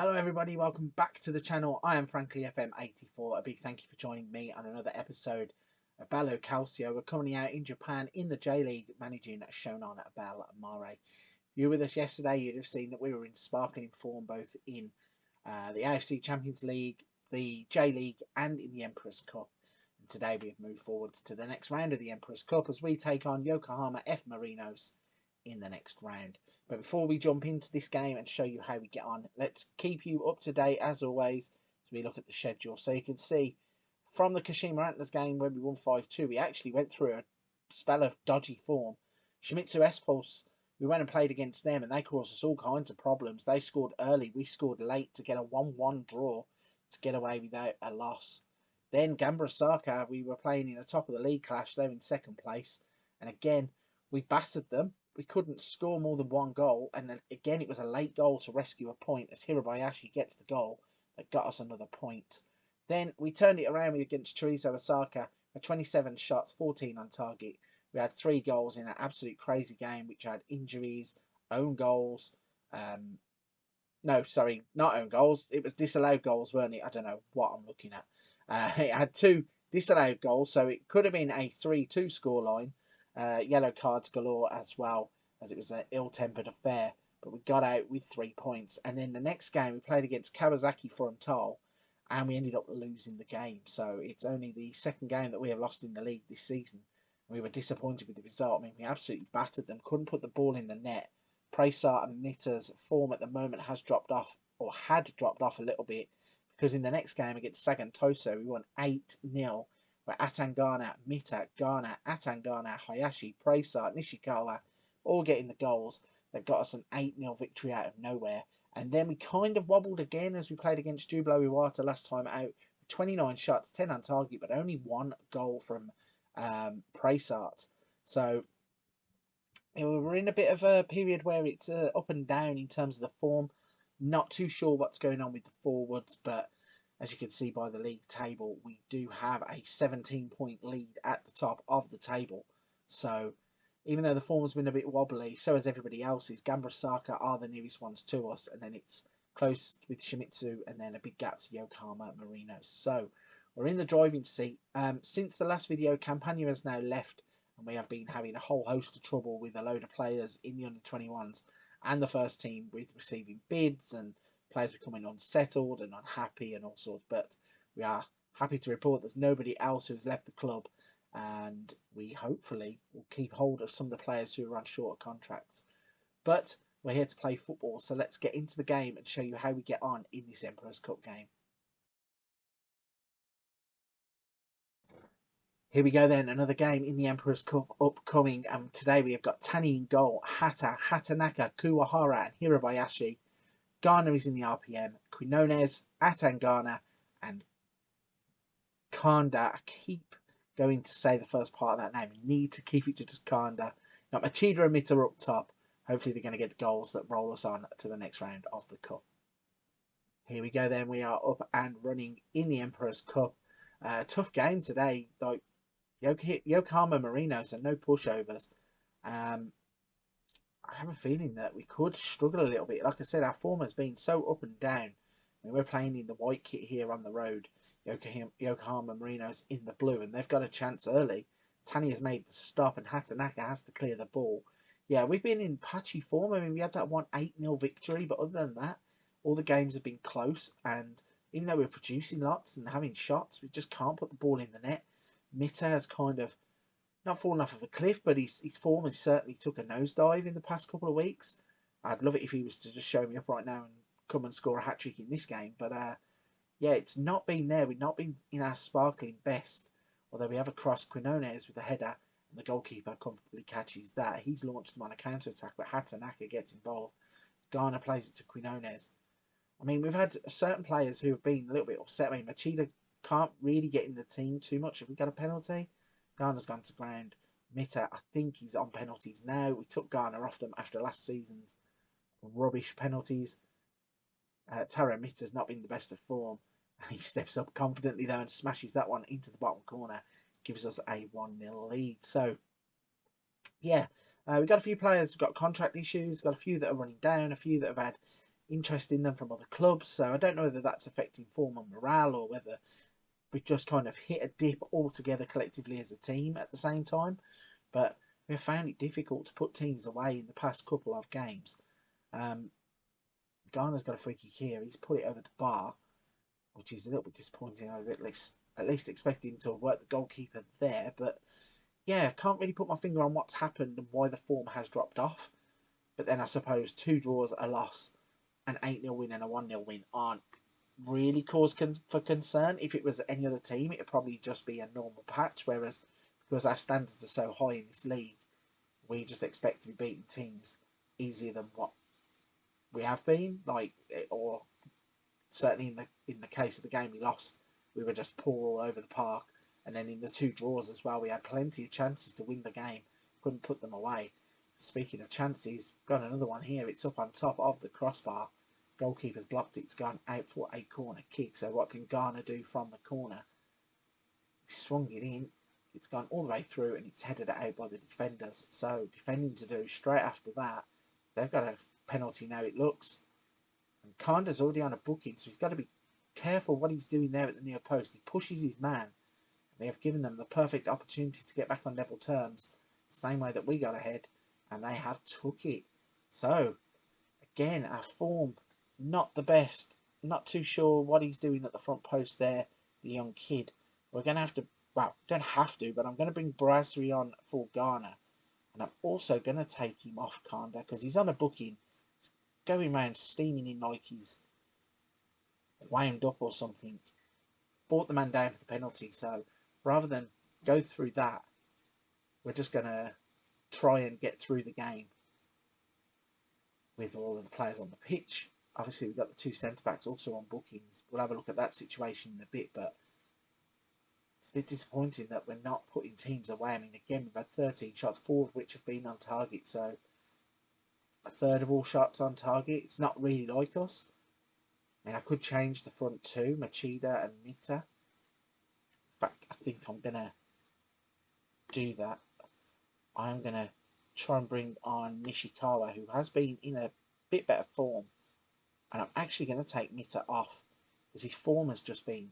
Hello everybody, welcome back to the channel. I am Frankly FM84. A big thank you for joining me on another episode of Bello Calcio. We're currently out in Japan in the J-League managing Shonan Bellmare. If you were with us yesterday, you'd have seen that we were in sparkling form both in the AFC Champions League, the J-League and in the Emperor's Cup. And today we have moved forward to the next round of the Emperor's Cup as we take on Yokohama F Marinos in the next round. But before we jump into this game and show you how we get on, let's keep you up to date as always as we look at the schedule. So you can see from the Kashima Antlers game when we won 5-2, we actually went through a spell of dodgy form. Shimizu S-Pulse, we went and played against them and they caused us all kinds of problems. They scored early, we scored late to get a 1-1 draw to get away without a loss. Then Gamba Osaka, we were playing in the top of the league clash, they're in second place. And again, we battered them. We couldn't score more than one goal, and then again it was a late goal to rescue a point as Hirabayashi gets the goal that got us another point. Then we turned it around against Chorizo Osaka with 27 shots, 14 on target. We had 3 goals in an absolute crazy game, which had injuries, own goals. No, sorry, not own goals. It was disallowed goals, weren't it? I don't know what I'm looking at. It had 2 disallowed goals, so it could have been a 3-2 scoreline. Yellow cards galore as well, as it was an ill-tempered affair. But we got out with 3 points. And then the next game, we played against Kawasaki Frontal, and we ended up losing the game. So it's only the second game that we have lost in the league this season. And we were disappointed with the result. I mean, we absolutely battered them, couldn't put the ball in the net. Presart and Mitter's form at the moment has dropped off, or had dropped off a little bit, because in the next game against Sagan Toso, we won 8-0. Where Atangana, Mita, Ghana, Atangana, Hayashi, Presart, Nishikawa all getting the goals that got us an 8-0 victory out of nowhere. And then we kind of wobbled again as we played against Jubilo Iwata last time out. 29 shots, 10 on target, but only 1 goal from Presart. So we're in a bit of a period where it's up and down in terms of the form. Not too sure what's going on with the forwards, but as you can see by the league table, we do have a 17-point lead at the top of the table. So even though the form has been a bit wobbly, so has everybody else's. Gamba Osaka are the nearest ones to us, and then it's close with Shimizu, and then a big gap to Yokohama Marinos. So we're in the driving seat. Since the last video, Campagna has now left, and we have been having a whole host of trouble with a load of players in the under-21s and the first team with receiving bids and players becoming unsettled and unhappy and all sorts, but we are happy to report there's nobody else who's left the club, and we hopefully will keep hold of some of the players who are on shorter contracts. But we're here to play football, so let's get into the game and show you how we get on in this Emperor's Cup game. Here we go then, another game in the Emperor's Cup upcoming, and today we have got Tani in goal, Hatanaka, Kuwahara and Hirabayashi. Ghana is in the RPM, Quinones, Atangana, and Kanda. I keep going to say the first part of that name. You need to keep it to just Kanda. Now, Machida and Mita up top. Hopefully they're going to get goals that roll us on to the next round of the Cup. Here we go then. We are up and running in the Emperor's Cup. Tough game today. Like Yokohama Marinos and no pushovers. I have a feeling that we could struggle a little bit. Like I said, our form has been so up and down. I mean, we're playing in the white kit here on the road. Yokohama Marinos in the blue, and they've got a chance early. Tani has made the stop, and Hatanaka has to clear the ball. Yeah, we've been in patchy form. I mean, we had that 8-0 victory, but other than that, all the games have been close. And even though we're producing lots and having shots, we just can't put the ball in the net. Mita has kind of not fallen off of a cliff, but his form has certainly took a nosedive in the past couple of weeks. I'd love it if he was to just show me up right now and come and score a hat-trick in this game. But, yeah, it's not been there. We've not been in our sparkling best. Although we have a cross Quinones with a header, and the goalkeeper comfortably catches that. He's launched them on a counter-attack, but Hatanaka gets involved. Garner plays it to Quinones. I mean, we've had certain players who have been a little bit upset. I mean, Machida can't really get in the team too much. Have we got a penalty? Garner's gone to ground. Mita, I think he's on penalties now. We took Garner off them after last season's rubbish penalties. Taro Mita's not been the best of form. And he steps up confidently though and smashes that one into the bottom corner. Gives us a 1-0 lead. So, yeah, we've got a few players who've got contract issues. Got a few that are running down. A few that have had interest in them from other clubs. So I don't know whether that's affecting form and morale, or whether we've just kind of hit a dip altogether collectively as a team at the same time. But we've found it difficult to put teams away in the past couple of games. Garner's got a free kick here. He's put it over the bar, which is a little bit disappointing. I at least expected him to have worked the goalkeeper there. But yeah, can't really put my finger on what's happened and why the form has dropped off. But then I suppose 2 draws, a loss, an 8-0 win and a 1-0 win aren't really cause for concern. If it was any other team, it would probably just be a normal patch. Whereas, because our standards are so high in this league, we just expect to be beating teams easier than what we have been. Or certainly in the case of the game we lost, we were just poor all over the park. And then in the 2 draws as well, we had plenty of chances to win the game, couldn't put them away. Speaking of chances, got another one here. It's up on top of the crossbar. Goalkeeper's blocked it. It's gone out for a corner kick. So what can Garner do from the corner? He swung it in. It's gone all the way through and it's headed out by the defenders. So defending to do straight after that. They've got a penalty now, it looks. And Kanda's already on a booking, so he's got to be careful what he's doing there at the near post. He pushes his man. And they have given them the perfect opportunity to get back on level terms. Same way that we got ahead. And they have took it. So, again, our form, not the best. Not too sure what he's doing at the front post there, the young kid. We're going to have to, well, don't have to, but I'm going to bring Brasserie on for Ghana. And I'm also going to take him off Kanda because he's on a booking. He's going around steaming in like he's wound up or something. Brought the man down for the penalty. So, rather than go through that, we're just going to try and get through the game with all of the players on the pitch. Obviously, we've got the 2 centre-backs also on bookings. We'll have a look at that situation in a bit, but it's a bit disappointing that we're not putting teams away. I mean, again, we've had 13 shots, 4 of which have been on target, so a third of all shots on target. It's not really like us. I mean, I could change the front 2, Machida and Mita. In fact, I think I'm going to do that. I'm going to try and bring on Nishikawa, who has been in a bit better form. And I'm actually going to take Mita off because his form has just been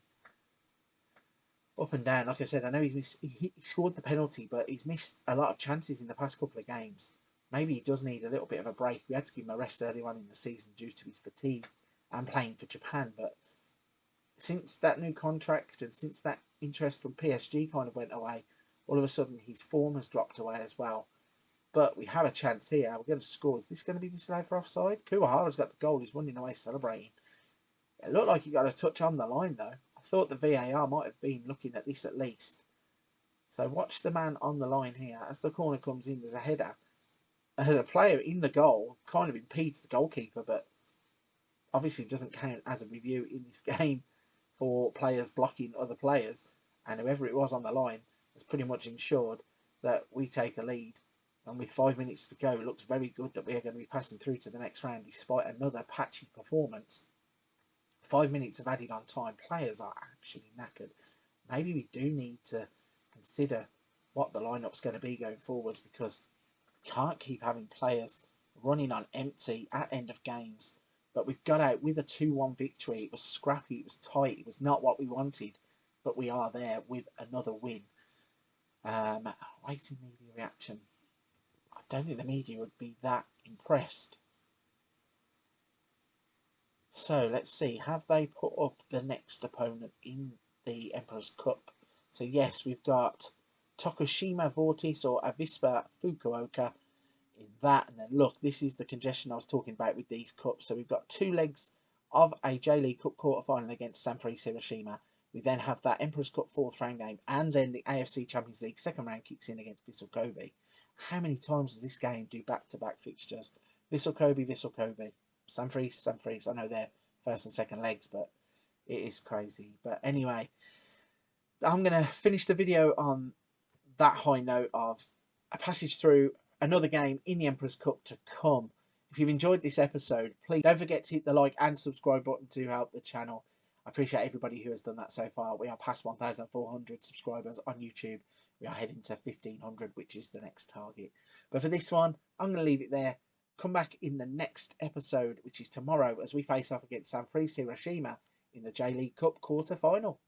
up and down. Like I said, I know he scored the penalty, but he's missed a lot of chances in the past couple of games. Maybe he does need a little bit of a break. We had to give him a rest early on in the season due to his fatigue and playing for Japan. But since that new contract and since that interest from PSG kind of went away, all of a sudden his form has dropped away as well. But we have a chance here. We're going to score. Is this going to be disallowed for offside? Kuwahara's got the goal. He's running away celebrating. It looked like he got a touch on the line though. I thought the VAR might have been looking at this at least. So watch the man on the line here. As the corner comes in, there's a header. The player in the goal kind of impedes the goalkeeper, but obviously doesn't count as a review in this game for players blocking other players. And whoever it was on the line has pretty much ensured that we take a lead. And with 5 minutes to go, it looks very good that we are going to be passing through to the next round despite another patchy performance. 5 minutes of added on time. Players are actually knackered. Maybe we do need to consider what the lineup's going to be going forwards, because we can't keep having players running on empty at end of games. But we've got out with a 2-1 victory. It was scrappy, it was tight, it was not what we wanted, but we are there with another win. Waiting media reaction. I don't think the media would be that impressed. So let's see, have they put up the next opponent in the Emperor's Cup? So yes, we've got Tokushima Vortis or Avispa Fukuoka in that. And then look, this is the congestion I was talking about with these cups. So we've got 2 legs of a J-League Cup quarterfinal against Sanfrecce Hiroshima. We then have that Emperor's Cup 4th round game, and then the AFC Champions League 2nd round kicks in against Vissel Kobe. How many times does this game do back-to-back fixtures? Vissel Kobe, Vissel Kobe. Sanfrecce. I know they're first and second legs, but it is crazy. But anyway, I'm going to finish the video on that high note of a passage through another game in the Emperor's Cup to come. If you've enjoyed this episode, please don't forget to hit the like and subscribe button to help the channel. I appreciate everybody who has done that so far. We are past 1,400 subscribers on YouTube. We are heading to 1,500, which is the next target. But for this one, I'm going to leave it there. Come back in the next episode, which is tomorrow, as we face off against Sanfrecce Hiroshima in the J-League Cup quarter-final.